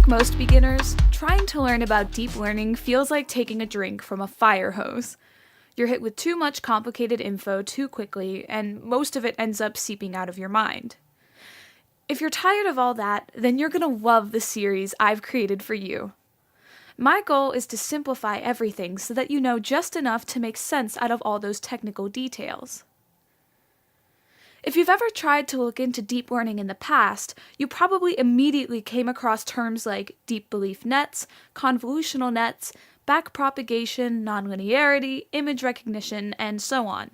most beginners, trying to learn about deep learning feels like taking a drink from a fire hose. You're hit with too much complicated info too quickly, and most of it ends up seeping out of your mind. If you're tired of all that, then you're going to love the series I've created for you. My goal is to simplify everything so that you know just enough to make sense out of all those technical details. If you've ever tried to look into deep learning in the past, you probably immediately came across terms like deep belief nets, convolutional nets, backpropagation, nonlinearity, image recognition, and so on.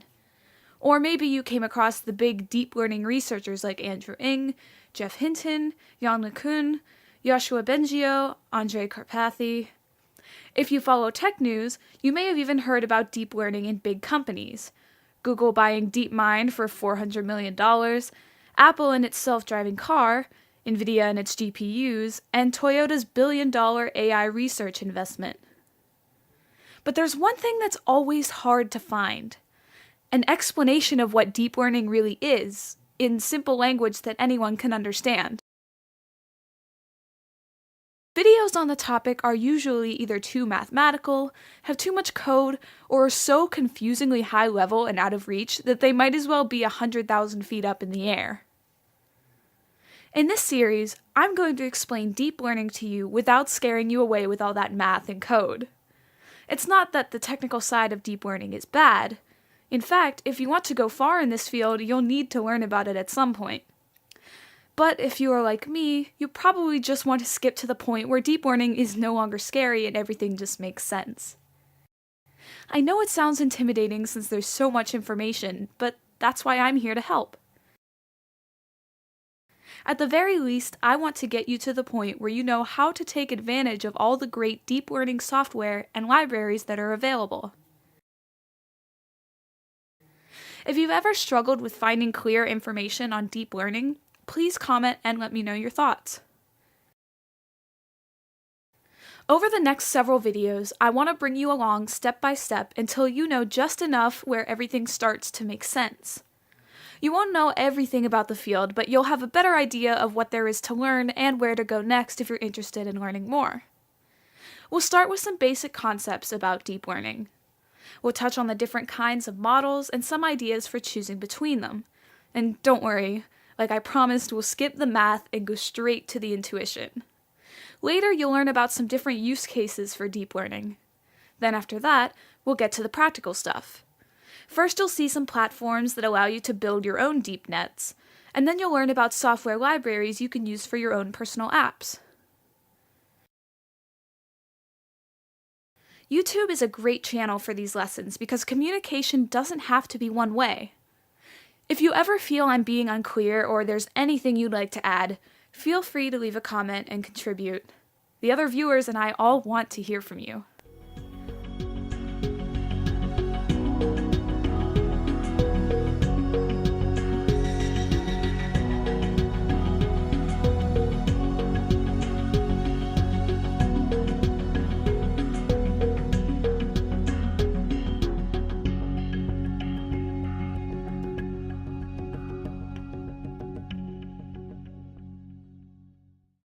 Or maybe you came across the big deep learning researchers like Andrew Ng, Jeff Hinton, Yann LeCun, Yoshua Bengio, Andrej Karpathy. If you follow tech news, you may have even heard about deep learning in big companies. Google buying DeepMind for $400 million, Apple and its self-driving car, Nvidia and its GPUs, and Toyota's billion-dollar AI research investment. But there's one thing that's always hard to find: an explanation of what deep learning really is, in simple language that anyone can understand. Videos on the topic are usually either too mathematical, have too much code, or are so confusingly high level and out of reach that they might as well be 100,000 feet up in the air. In this series, I'm going to explain deep learning to you without scaring you away with all that math and code. It's not that the technical side of deep learning is bad. In fact, if you want to go far in this field, you'll need to learn about it at some point. But if you are like me, you probably just want to skip to the point where deep learning is no longer scary and everything just makes sense. I know it sounds intimidating since there's so much information, but that's why I'm here to help. At the very least, I want to get you to the point where you know how to take advantage of all the great deep learning software and libraries that are available. If you've ever struggled with finding clear information on deep learning, please comment and let me know your thoughts. Over the next several videos, I want to bring you along step by step until you know just enough where everything starts to make sense. You won't know everything about the field, but you'll have a better idea of what there is to learn and where to go next if you're interested in learning more. We'll start with some basic concepts about deep learning. We'll touch on the different kinds of models and some ideas for choosing between them. And don't worry, like I promised, we'll skip the math and go straight to the intuition. Later, you'll learn about some different use cases for deep learning. Then after that, we'll get to the practical stuff. First, you'll see some platforms that allow you to build your own deep nets, and then you'll learn about software libraries you can use for your own personal apps. YouTube is a great channel for these lessons because communication doesn't have to be one way. If you ever feel I'm being unclear or there's anything you'd like to add, feel free to leave a comment and contribute. The other viewers and I all want to hear from you.